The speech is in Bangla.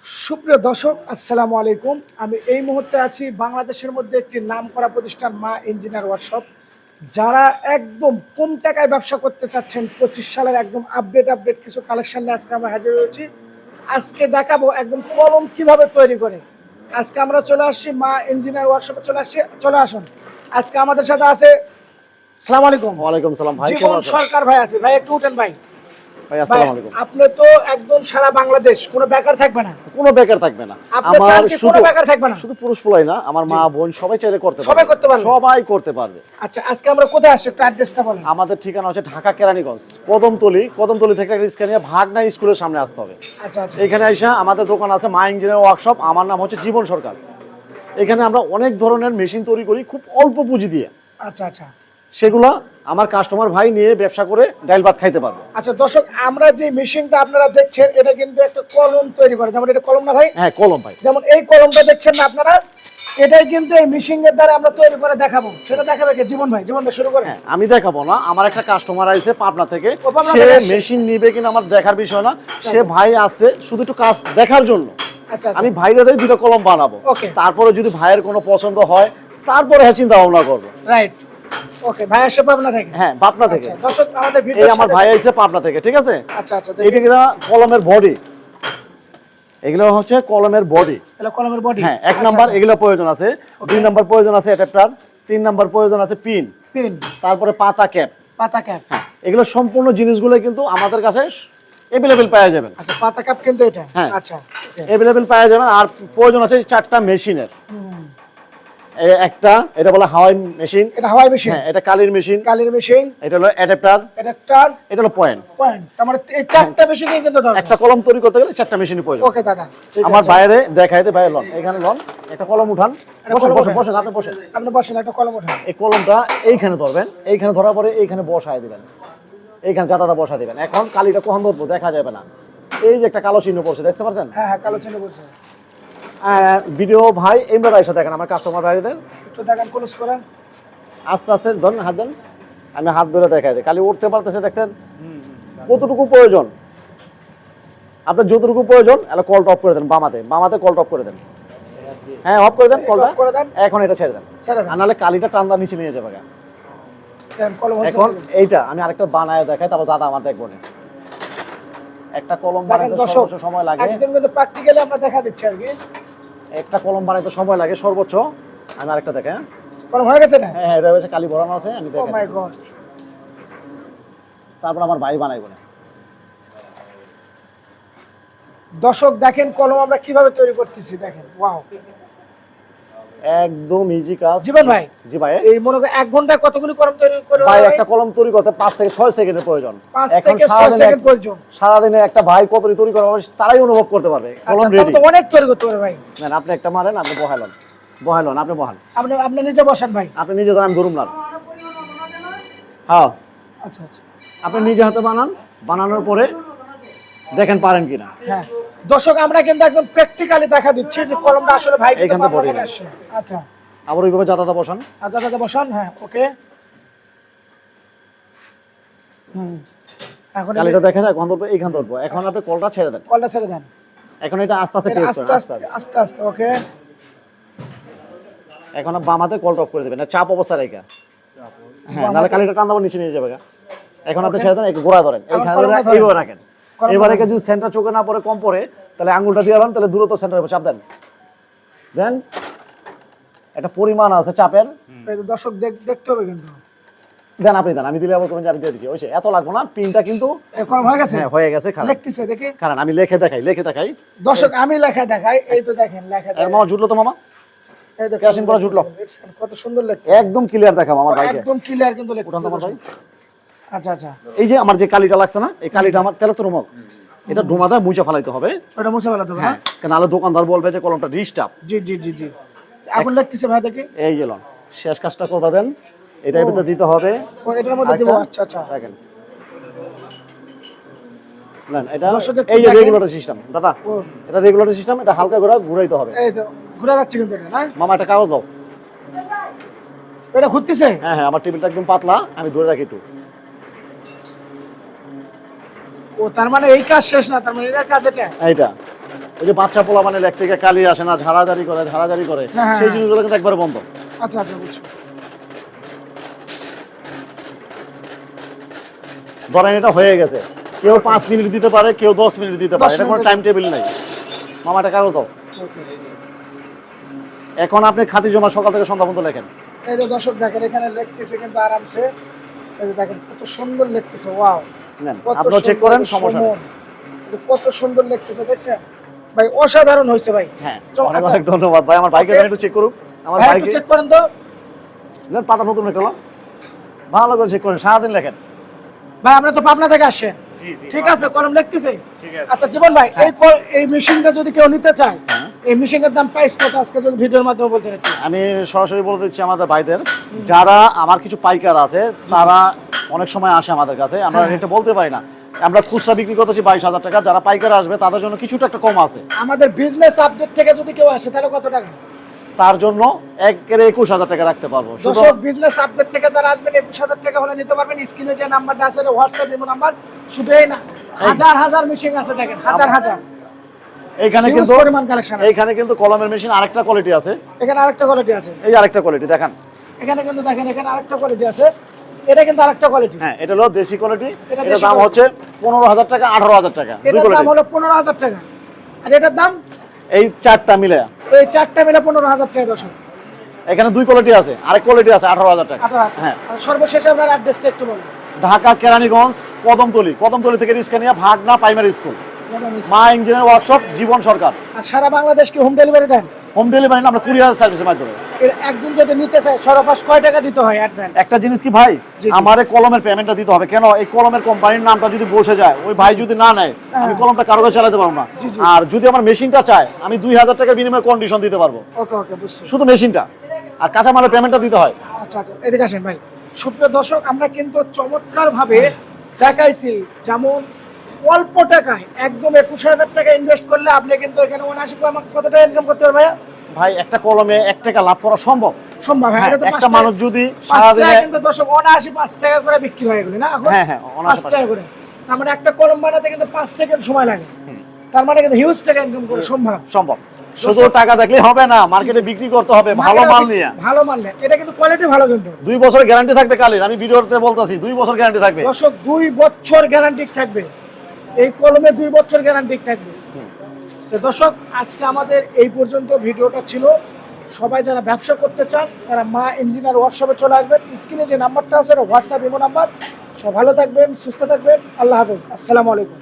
সুপ্রিয় দর্শক, আসসালামু আলাইকুম। আমি এই মুহূর্তে আছি বাংলাদেশের মধ্যে একটি নামকরা প্রতিষ্ঠান মা ইঞ্জিনিয়ার ওয়ার্কশপ। যারা একদম কম টাকায় ব্যবসা করতে চাচ্ছেন, 25 সালের একদম আপডেট কিছু কালেকশন নিয়ে আজকে আমরা হাজির হয়েছি। আজকে দেখাবো একদম কলম কিভাবে তৈরি করে। আজকে আমরা চলে আসছি মা ইঞ্জিনিয়ার ওয়ার্কশপে, চলে আসুন। আজকে আমাদের সাথে আছে, আসসালামু আলাইকুম। ওয়ালাইকুম সালাম ভাই, জীবন সরকার ভাই আছে। ভাই একটু উঠেন ভাই। ভাই আসসালামু আলাইকুম। আপনি তো একদম সারা বাংলাদেশ, কোনো বেকার থাকবে না। কোনো বেকার থাকবে না। আমার শুধু বেকার থাকবে না, শুধু পুরুষ পোলাই না, আমার মা বোন সবাই চাইলে করতে পারবে। সবাই করতে পারবে। সবাই করতে পারবে। আচ্ছা, আজকে আমরা কোথায় আসছি একটু অ্যাড্রেসটা বলেন। আমাদের ঠিকানা হচ্ছে ঢাকা কেরানীগঞ্জ, কদমতলি থেকে রিক্সা নিয়ে ভাগনা স্কুলের সামনে আসতে হবে। আচ্ছা আচ্ছা। এখানে আইসা আমাদের দোকান আছে মা ইঞ্জিনিয়ার ওয়ার্কশপ। আমার নাম হচ্ছে জীবন সরকার। এখানে আমরা অনেক ধরনের মেশিন তৈরি করি খুব অল্প পুঁজি দিয়ে। আচ্ছা আচ্ছা। সেগুলো আমার কাস্টমার ভাই নিয়ে ব্যবসা করে ডাল ভাত খাইতে পারবে। আচ্ছা দর্শক, আমরা যে মেশিনটা আপনারা দেখছেন এটা কিন্তু একটা কলম তৈরি করে। যেমন এটা কলম না ভাই? হ্যাঁ কলম ভাই। যেমন এই কলমটা দেখছেন না আপনারা, এটাই কিন্তু এই মেশিনের দ্বারা আমরা তৈরি করে দেখাবো। সেটা দেখাবে কি জীবন ভাই? জীবন ভাই শুরু করেন। হ্যাঁ, আমি দেখাবো না, আমার একটা কাস্টমার আইছে পাবনা থেকে। পাবনা সে থেকে আসছে। মেশিন নিবে কিনা আমার দেখার বিষয় না, সে ভাই আছে শুধু একটু কাজ দেখার জন্য। আচ্ছা আচ্ছা। আমি ভাইরে দিয়ে দুটো কলম বানাবো। Okay. তারপরে যদি ভাইয়ের কোনো পছন্দ হয় তারপরে হ্যাঁ চিন্তা ভাবনা করবো। রাইট। ওকে, ভাই আসছে পাবনা থেকে? হ্যাঁ পাবনা থেকে। আচ্ছা, দর্শক আমাদের এই ভিডিও আমার ভাই আইছে পাবনা থেকে, ঠিক আছে? আচ্ছা আচ্ছা। এটা কিনা কলমের বডি, এগুলো হচ্ছে কলমের বডি। তাহলে কলমের বডি। হ্যাঁ, এক নাম্বার এগুলো প্রয়োজন আছে, দুই নাম্বার প্রয়োজন আছে অ্যাডাপ্টার, তিন নাম্বার প্রয়োজন আছে পিন, তারপরে পাতা ক্যাপ। পাতা ক্যাপ। হ্যাঁ, এগুলো সম্পূর্ণ জিনিসগুলো কিন্তু আমাদের কাছে এভেলেবেল পাওয়া যাবেন। আচ্ছা, পাতা কাপ কিন্তু এটা। হ্যাঁ। আচ্ছা, এভেলেবেল পাওয়া যাবেন। আর প্রয়োজন আছে 4টা মেশিনের। একটা এটা বলে হাওয়াই মেশিন। এটা হাওয়াই মেশিন। হ্যাঁ, এটা কালির মেশিন। কালির মেশিন। এটা হলো অ্যাডাপ্টার। অ্যাডাপ্টার। এটা হলো পয়েন্ট। তার মানে এই 4টা মেশিনই কিন্তু দরকার। একটা কলম তৈরি করতে গেলে 4টা মেশিনই প্রয়োজন। ওকে দাদা। আমার বাইরে দেখাইতে ভাই লন, এখানে লন, একটা কলম উঠান। বসেন বসেন বসেন, আপনি বসেন। আপনি বসেন, একটা কলম উঠান। এই কলমটা এইখানে ধরবেন, এইখানে ধরার পরে এইখানে বসায় দিবেন, এইখানে জাতাটা বসা দিবেন। এখন কালিটা কখন ধরবো দেখা যাবে না। এই যে একটা কালো চিহ্ন পড়ছে, দেখতে পাচ্ছেন? হ্যাঁ হ্যাঁ, কালো চিহ্ন বলছে। ভিডিও ভাই এমরা এসে দেখেন, আমার কাস্টমার ভাইদের একটু দেখেন ক্লোজ করে। আস্তে আস্তে ধরেন, হাত দেন, আমি হাত ধরে দেখাই দিই। কালি উঠতে পারতেছে, দেখতেন কতটুকু প্রয়োজন। আপনার যতটুকু প্রয়োজন এলা কলটা অফ করে দেন, বামাতে কলটা অফ করে দেন। হ্যাঁ, অফ করে দেন কলটা। এখন এটা ছেড়ে দেন, আর নাহলে কালিটা টান্দা নিচে নিয়ে যাবে। এখন এইটা আমি আরেকটা বানায় দেখাই, তারপর দাদা আমার দেখবো না। একটা কলম বানাইতে সর্বোচ্চ সময় লাগে, একদম কিন্তু প্র্যাকটিক্যালি আমরা দেখা দিচ্ছি আর কি। একটা কলম বানাইতে সময় লাগে সর্বোচ্চ। আমি আরেকটা দেখাই। কলম হয়ে গেছে না? হ্যাঁ, এটা হচ্ছে কালি ভরানো আছে, আমি ও দেখাই। মাই গড। তারপর আমার ভাই বানাইবো না। দর্শক দেখেন কলম আমরা কিভাবে তৈরি করতেছি, দেখেন। ওয়াও, একদম ইজি কাজ। জীবন ভাই। জি ভাই। এই মনে করেন 1 ঘন্টায় কতগুলো কলম তৈরি করে ভাই একটা কলম তৈরি করতে 5 থেকে 6 সেকেন্ডের প্রয়োজন। 5 থেকে 6 সেকেন্ড প্রয়োজন। সারাদিনে একটা ভাই কতটি তৈরি করে তারাই অনুভব করতে পারবে। কলম রেডি। তো অনেক তৈরি করতে পারে ভাই। না, আপনি একটা মারেন, আপনি বহালন, আপনি বহান। আপনি নিজে বসেন ভাই। আপনি নিজে ধরেন, আমি ধরুম না। হ্যাঁ, আচ্ছা আচ্ছা। আপনি নিজে হাতে বানান, বানানোর পরে দেখেন পারেন কিনা। হ্যাঁ দর্শক, আমরা কিন্তু একদম প্র্যাকটিক্যালি দেখা দিচ্ছি যে কলমটা আসলে ভাই এইখান থেকে পড়ে আসছে। আচ্ছা, আবার ওইভাবে জাতাটা বসান। আচ্ছা দাদা বসান। হ্যাঁ, ওকে। এখন কালিটা দেখা যায় গন্ধ, এইখান ধরবো। এখন আপনি কলটা ছেড়ে দেন, কলটা ছেড়ে দেন। এখন এটা আস্তে আস্তে প্রেস করেন, আস্তে আস্তে আস্তে। ওকে। এখন বামাতে কলটা অফ করে দিবেন, না চাপ অবস্থা রেখে। হ্যাঁ, নাহলে কালিটা টান নিচে নিয়ে যাবে। এখন আপনি ছেড়ে দেন, একটু গোড়া ধরেন, এইখানে এইভাবে রাখেন। এবার রেখে যদি সেন্টার চোখে না পড়ে, কম পড়ে, তাহলে আঙুলটা দিয়ে দেন, তাহলে দূরত্ব সেন্টারের উপর চাপ দেন। দেন একটা পরিমাণ আছে চাপের, দর্শক দেখতে হবে কিন্তু। দেন, আপনি দেন, আমি দিলে আবার আমি দিয়ে দিচ্ছি। ওই এত লাগবো না, পিনটা কিন্তু কলম হয়ে গেছে। হ্যাঁ হয়ে গেছে। লিখতেছে দেখি, কারণ আমি লেখে দেখাই। দর্শক আমি লেখা দেখাই। এই তো দেখেন লেখা দেখাই। মামা জুটলো তো, মামা এই দেখেন কেরাসিন পড়া জুটলো, কত সুন্দর লেখা। একদম ক্লিয়ার দেখাবো আমার ভাইকে, একদম ক্লিয়ার কিন্তু লেখা। আমার ভাই। আচ্ছা আচ্ছা। এই যে আমার যে কালিটা লাগছে না, এই কালিটা আমার তেল তো রমক, এটা ডোমাদা মুছে ফেলাইতে হবে। ওটা মুছে ফেলাতে হবে। হ্যাঁ, কারণ নাহলে দোকানদার বলবে যে কলমটা ডিস্টার্ব। জি জি জি জি। এখন লিখতেছে ভাই দেখি। এই গেল শেষ কাজটা করবা দেন, এটার ভিতরে দিতে হবে। ও এটার মধ্যে দিব। আচ্ছা আচ্ছা। দেখেন নেন, এটা এই যে রেগুলেটর সিস্টেম দাদা, এটা রেগুলেটর সিস্টেম। এটা হালকা করে ঘুরাইতে হবে। এই তো ঘুরে যাচ্ছে কিন্তু এটা, না মামা একটা কাগজ দাও। এটা ঘুরতেছে। হ্যাঁ হ্যাঁ, আমার টেবিলটা একদম পাতলা, আমি ধরে রাখি একটু। ও তার মানে এই কাজ শেষ না, তার মানে এটা কাজ এটা। এইটা ওই যে বাচ্চা পোলা মানে ইলেকট্রিকে কালি আসে না, ঝাড়াঝাড়ি করে হ্যাঁ, সেই জিনিসগুলো কিন্তু একবারে বন্ধ। আচ্ছা আচ্ছা বুঝছো। ধরেন এটা হয়ে গেছে, কেউ 5 মিনিট দিতে পারে, কেউ 10 মিনিট দিতে পারে, 10 এটা কোনো মিনিট টাইম টেবিল নাই। মামা এটা কাগজ দাও। এখন আপনি খাতি জমা সকাল থেকে সন্ধ্যা পর্যন্ত লেখেন। এই যে দর্শক দেখেন এখানে লিখতেছে কিন্তু আরামসে, এই যে দেখেন কত সুন্দর লিখতেছে, ওয়াও নেন আপনিও চেক করেন, সমস্যা নেই। কত সুন্দর লিখতেছে দেখছেন ভাই, অসাধারণ হয়েছে ভাই। হ্যাঁ অনেক অনেক ধন্যবাদ ভাই। আমার ভাইকে একটু চেক করুক, আমার ভাই একটু ভাইকে চেক করেন তো। নেন পাতা নতুন রেখে ভালো করে চেক করেন, সারাদিন লেখেন। ভাই আমরা তো পাবনা থেকে আসেন, জি জি ঠিক আছে কলম লিখতেছে। ঠিক আছে। আচ্ছা জীবন ভাই, এই মেশিনটা যদি কেউ নিতে চায়, এই মেশিনের দাম প্রাইস কত আজকে যদি ভিডিওর মাধ্যমে বলতে একটু? আমি সরাসরি বলে দিচ্ছি আমাদের ভাইদের, যারা আমার কিছু পাইকার আছে তারা অনেক সময় আসে আমাদের কাছে, আমরা হ্যাঁ। এটা বলতে পারি না। আমরা খুচরা বিক্রি করতেছি 22,000 টাকা, যারা পাইকার আসবে তাদের জন্য কিছুটা একটা কম আছে। আমাদের বিজনেস আপডেট থেকে যদি কেউ আসে তাহলে কত টাকা? তার জন্য 21,000 টাকা রাখতে পারবো। দর্শক বিজনেস আপডেট থেকে যারা আসবেন 21,000 টাকা হলে নিতে পারবেন। স্ক্রিনে যে নাম্বারটা আছে হোয়াটসঅ্যাপ ইমো নাম্বার, শুধু এই না হাজার হাজার মেশিন আছে দেখেন, হাজার হাজার। এইখানে Huge কিন্তু পরিমাণ কালেকশন আছে। এইখানে কিন্তু কলমের মেশিন আরেকটা কোয়ালিটি আছে, এখানে আরেকটা কোয়ালিটি আছে, এই আরেকটা কোয়ালিটি দেখেন। এখানে কিন্তু দেখেন এখানে আরেকটা কোয়ালিটি আছে, এটা কিন্তু আরেকটা কোয়ালিটি। হ্যাঁ এটা হলো দেশি কোয়ালিটি, এটা এটার দেশি দাম quality। হচ্ছে 15,000 টাকা 18,000 টাকা, দুই এটার দাম কোয়ালিটি। হলো 15,000 টাকা, আর এটার দাম এই চারটা মিলে এই চারটা মিলে 15,000 টাকা। দর্শক এখানে দুই কোয়ালিটি আছে, আরেক কোয়ালিটি আছে 18,000 টাকা। 18,000। হ্যাঁ আর সর্বশেষ আপনার অ্যাড্রেসটা একটু বলুন। ঢাকা কেরানীগঞ্জ কদমতলি থেকে রিস্কানিয়া ভাগনা প্রাইমারি স্কুল, মা ইঞ্জিনিয়ার ওয়ার্কশপ, জীবন সরকার। আর সারা বাংলাদেশ কি হোম ডেলিভারি দেন? হোম ডেলিভারি না, আমরা কুরিয়ার সার্ভিসের মাধ্যমে। এর একজন যদি নিতে চায় সর্বপাশ কয় টাকা দিতে হয় অ্যাডভান্স? একটা জিনিস কি ভাই, জি, জি। আমার এই কলমের পেমেন্টটা দিতে হবে, কেন এই কলমের কোম্পানির নামটা যদি বসে যায়, ওই ভাই যদি না নেয় আমি কলমটা কারো কাছে চালাতে পারবো না। জি, জি। আর যদি আমার মেশিনটা চায় আমি 2,000 টাকার বিনিময়ে কন্ডিশন দিতে পারবো, ওকে ওকে বুঝছি। শুধু মেশিনটা, আর কাঁচামালের পেমেন্টটা দিতে হয়। আচ্ছা আচ্ছা এদিকে আসেন ভাই। সুপ্রিয় দর্শক আমরা কিন্তু চমৎকার ভাবে দেখাইছি, যেমন অল্প টাকায় একদম 21,000 টাকা ইনভেস্ট করলে আপনি কিন্তু এখানে 79 কত টাকা ইনকাম করতে পারবেন ভাইয়া? ভাই একটা কলমে 1 টাকা লাভ করা সম্ভব। সম্ভব। হ্যাঁ, এটা তো একটা 5 মানুষ যদি 5 সারাদিনে টাকা কিন্তু দর্শক 5 টাকা করে বিক্রি হয় এগুলো না এখন? হ্যাঁ, হ্যাঁ, 5 টাকা করে। তার মানে একটা কলম বানাতে কিন্তু 5 সেকেন্ড সময় লাগে, তার মানে কিন্তু হিউজ টাকা ইনকাম করে সম্ভব। সম্ভব। শুধু টাকা দেখলে হবে না, মার্কেটে বিক্রি করতে হবে ভালো মাল নিয়ে। ভালো মাল নিয়ে, এটা কিন্তু কোয়ালিটি ভালো কিন্তু। 2 বছর গ্যারান্টি থাকবে কালির, আমি ভিডিওতে বলতাছি 2 বছর গ্যারান্টি থাকবে। দর্শক 2 বছর গ্যারান্টি থাকবে, এই কলমে 2 বছর গ্যারান্টি থাকবে। তো দর্শক আজকে আমাদের এই পর্যন্ত ভিডিওটা ছিল। সবাই যারা ব্যবসা করতে চান তারা মা ইঞ্জিনিয়ার ওয়ার্কশপে চলে আসবেন। স্ক্রিনে যে নাম্বারটা আছে হোয়াটসঅ্যাপ ইমো নাম্বার। সব ভালো থাকবেন, সুস্থ থাকবেন, আল্লাহ হাফেজ, আসসালামু আলাইকুম।